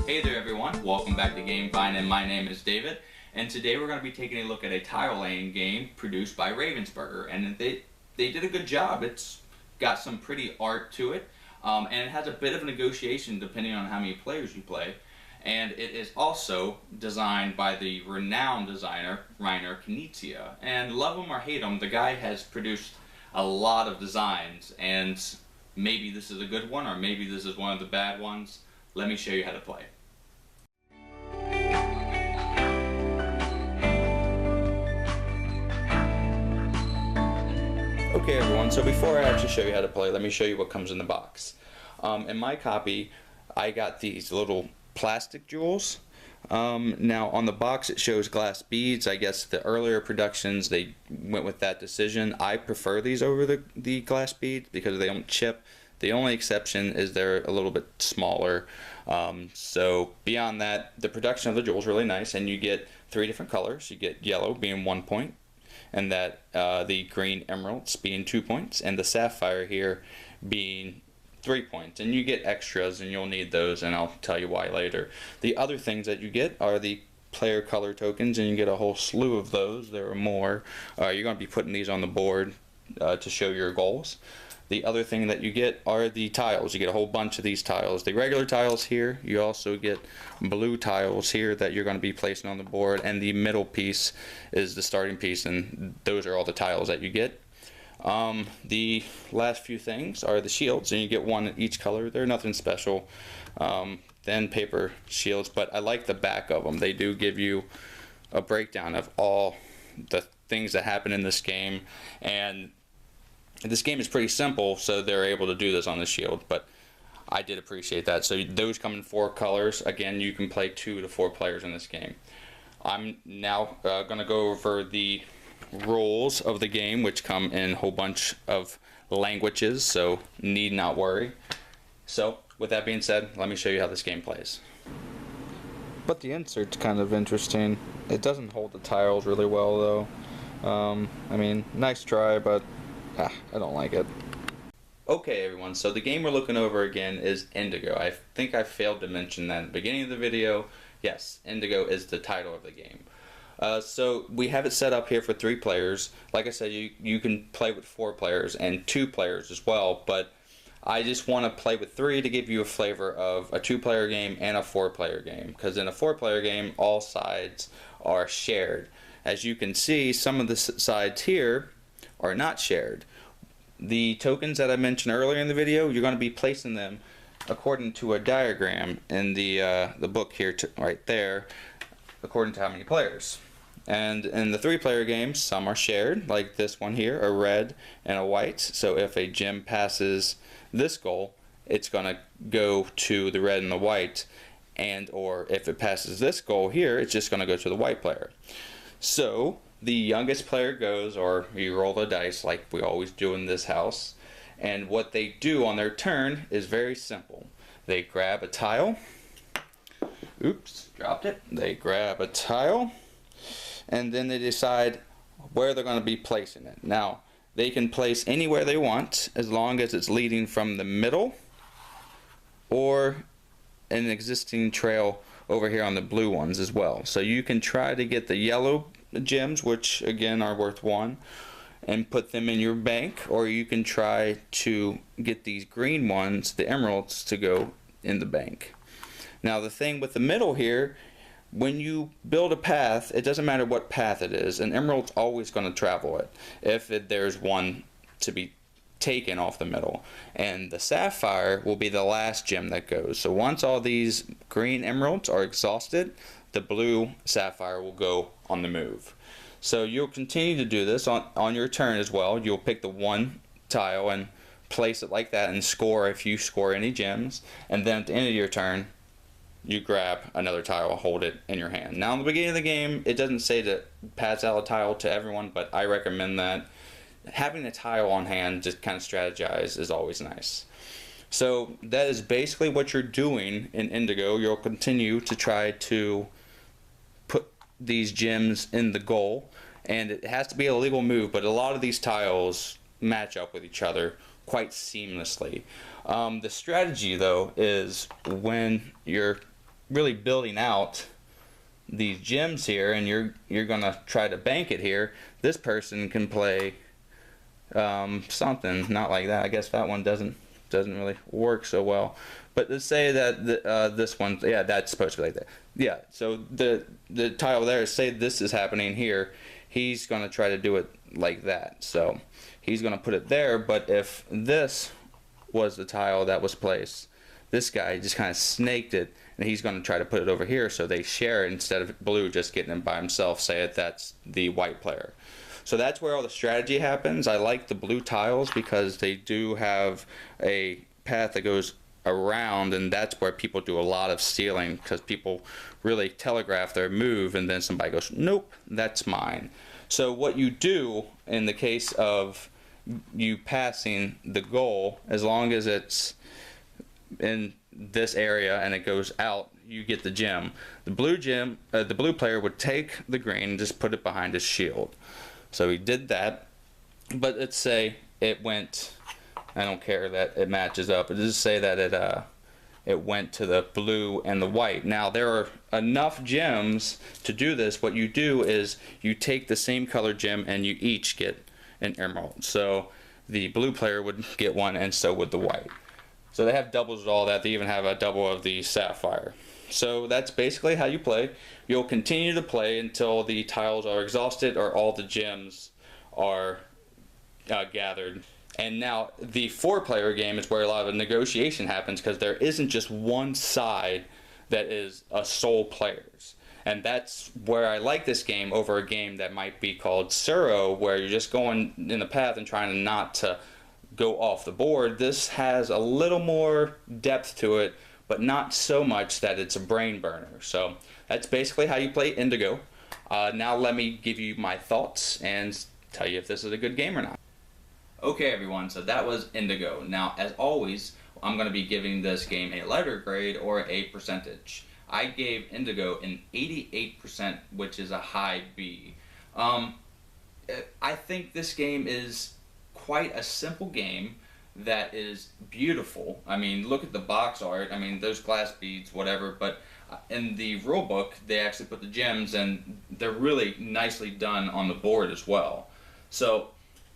Hey there everyone, welcome back to GameFind, and my name is David, and today we're going to be taking a look at a tile laying game produced by Ravensburger, and they did a good job. It's got some pretty art to it, and it has a bit of negotiation depending on how many players you play, and it is also designed by the renowned designer Rainer Knizia, and love him or hate him, the guy has produced a lot of designs, and maybe this is a good one or maybe this is one of the bad ones. Let me show you how to play. Okay everyone, so before I actually show you how to play, let me show you what comes in the box. In my copy, I got these little plastic jewels. Now on the box it shows glass beads. I guess the earlier productions, they went with that decision. I prefer these over the glass beads because they don't chip. The only exception is they're a little bit smaller. So beyond that, the production of the jewels is really nice, and you get 3 different colors. You get yellow being 1 point, and that the green emeralds being 2 points, and the sapphire here being 3 points. And you get extras, and you'll need those, and I'll tell you why later. The other things that you get are the player color tokens, and you get a whole slew of those. There are more. You're going to be putting these on the board to show your goals. The other thing that you get are the tiles. You get a whole bunch of these tiles. The regular tiles here, you also get blue tiles here that you're going to be placing on the board, and the middle piece is the starting piece, and those are all the tiles that you get. The last few things are the shields, and you get 1 in each color. They're nothing special. Thin paper shields, but I like the back of them. They do give you a breakdown of all the things that happen in this game, and this game is pretty simple, so they're able to do this on the shield, but I did appreciate that. So those come in 4 colors. Again, you can play 2 to 4 players in this game. I'm now going to go over the rules of the game, which come in a whole bunch of languages, so need not worry. So with that being said, let me show you how this game plays. But the insert's kind of interesting. It doesn't hold the tiles really well though. I mean, nice try, but I don't like it. Okay everyone, so the game we're looking over again is Indigo. I think I failed to mention that in the beginning of the video. Yes, Indigo is the title of the game. So we have it set up here for 3 players. Like I said, you can play with 4 players and 2 players as well, but I just want to play with 3 to give you a flavor of a 2-player game and a 4-player game, because in a 4-player game all sides are shared. As you can see, some of the sides here are not shared. The tokens that I mentioned earlier in the video, you're going to be placing them according to a diagram in the book here right there, according to how many players. And in the 3-player games, some are shared, like this one here, a red and a white. So if a gem passes this goal, it's going to go to the red and the white, and or if it passes this goal here, it's just going to go to the white player. So the youngest player goes, or you roll the dice like we always do in this house, and what they do on their turn is very simple. They grab a tile. Oops, dropped it. They grab a tile, and then they decide where they're going to be placing it. Now, they can place anywhere they want as long as it's leading from the middle or an existing trail over here on the blue ones as well. So you can try to get the yellow gems, which again are worth 1, and put them in your bank, or you can try to get these green ones, the emeralds, to go in the bank. Now the thing with the middle here, when you build a path, it doesn't matter what path it is, an emerald's always going to travel it if there's one to be taken off the middle, and the sapphire will be the last gem that goes. So once all these green emeralds are exhausted, the blue sapphire will go on the move. So you'll continue to do this on your turn as well. You'll pick the 1 tile and place it like that and score if you score any gems, and then at the end of your turn you grab another tile, hold it in your hand. Now in the beginning of the game it doesn't say to pass out a tile to everyone, but I recommend that. Having a tile on hand to kind of strategize is always nice. So that is basically what you're doing in Indigo. You'll continue to try to put these gems in the goal, and it has to be a legal move, but a lot of these tiles match up with each other quite seamlessly. The strategy though is when you're really building out these gems here, and you're gonna try to bank it here, this person can play something not like that. I guess that one doesn't really work so well. But let's say that this one, yeah, that's supposed to be like that. Yeah. So the tile there, say this is happening here, he's gonna try to do it like that. So he's gonna put it there. But if this was the tile that was placed, this guy just kind of snaked it, and he's going to try to put it over here so they share it instead of blue just getting it by himself, say that that's the white player. So that's where all the strategy happens. I like the blue tiles because they do have a path that goes around, and that's where people do a lot of stealing, because people really telegraph their move and then somebody goes, nope, that's mine. So what you do in the case of you passing the goal, as long as it's in this area and it goes out, you get the gem. The blue player would take the green and just put it behind his shield. So he did that, but let's say it went, I don't care that it matches up, but just say that it went to the blue and the white. Now there are enough gems to do this. What you do is you take the same color gem and you each get an emerald. So the blue player would get one, and so would the white. So they have doubles of all that. They even have a double of the sapphire. So that's basically how you play. You'll continue to play until the tiles are exhausted or all the gems are gathered. And now the 4-player game is where a lot of negotiation happens, because there isn't just one side that is a sole player's. And that's where I like this game over a game that might be called Suro, where you're just going in the path and trying not to go off the board. This has a little more depth to it, but not so much that it's a brain burner. So that's basically how you play Indigo. Now let me give you my thoughts and tell you if this is a good game or not. Okay everyone, so that was Indigo. Now as always, I'm going to be giving this game a letter grade or a percentage. I gave Indigo an 88%, which is a high B. I think this game is quite a simple game that is beautiful. I mean, look at the box art. I mean, those glass beads, whatever, but in the rule book, they actually put the gems, and they're really nicely done on the board as well. So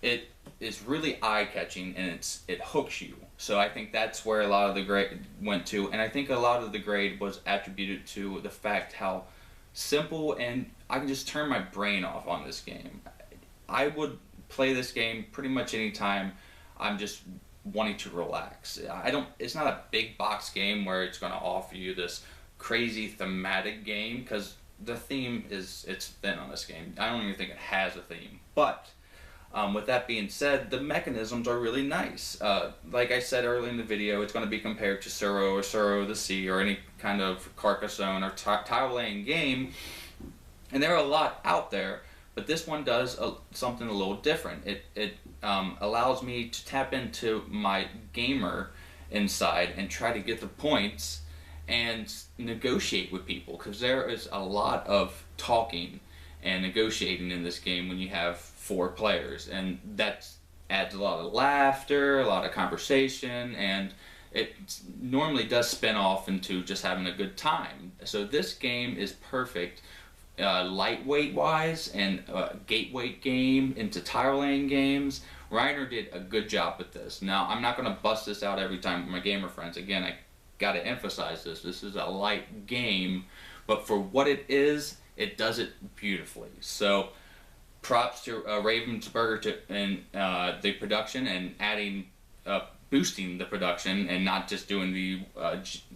it is really eye-catching, and it hooks you. So I think that's where a lot of the grade went to, and I think a lot of the grade was attributed to the fact how simple, and I can just turn my brain off on this game. I would play this game pretty much any time I'm just wanting to relax. It's not a big box game where it's going to offer you this crazy thematic game, because the theme it's thin on this game. I don't even think it has a theme. But with that being said, the mechanisms are really nice. Like I said earlier in the video, it's going to be compared to Suro or Suro the Sea or any kind of Carcassonne or tile laying game, and there are a lot out there. But this one does something a little different. It allows me to tap into my gamer inside and try to get the points and negotiate with people, because there is a lot of talking and negotiating in this game when you have 4 players, and that adds a lot of laughter, a lot of conversation, and it normally does spin off into just having a good time. So this game is perfect lightweight wise and gateway game into tile laying games. Reiner did a good job with this. Now I'm not going to bust this out every time with my gamer friends. Again, I got to emphasize this. This is a light game, but for what it is, it does it beautifully. So props to Ravensburger and the production, and adding boosting the production and not just doing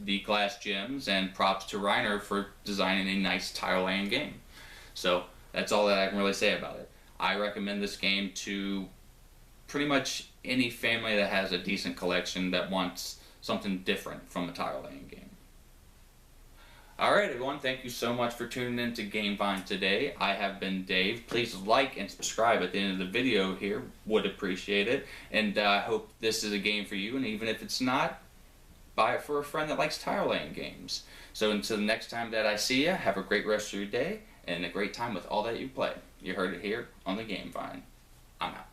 the glass gems, and props to Reiner for designing a nice tile laying game. So that's all that I can really say about it. I recommend this game to pretty much any family that has a decent collection that wants something different from a tile laying game. Alright everyone, thank you so much for tuning in to GameVine today. I have been Dave. Please like and subscribe at the end of the video here. Would appreciate it. And I hope this is a game for you, and even if it's not, buy it for a friend that likes tile laying games. So until the next time that I see you, have a great rest of your day and a great time with all that you play. You heard it here on the GameVine. I'm out.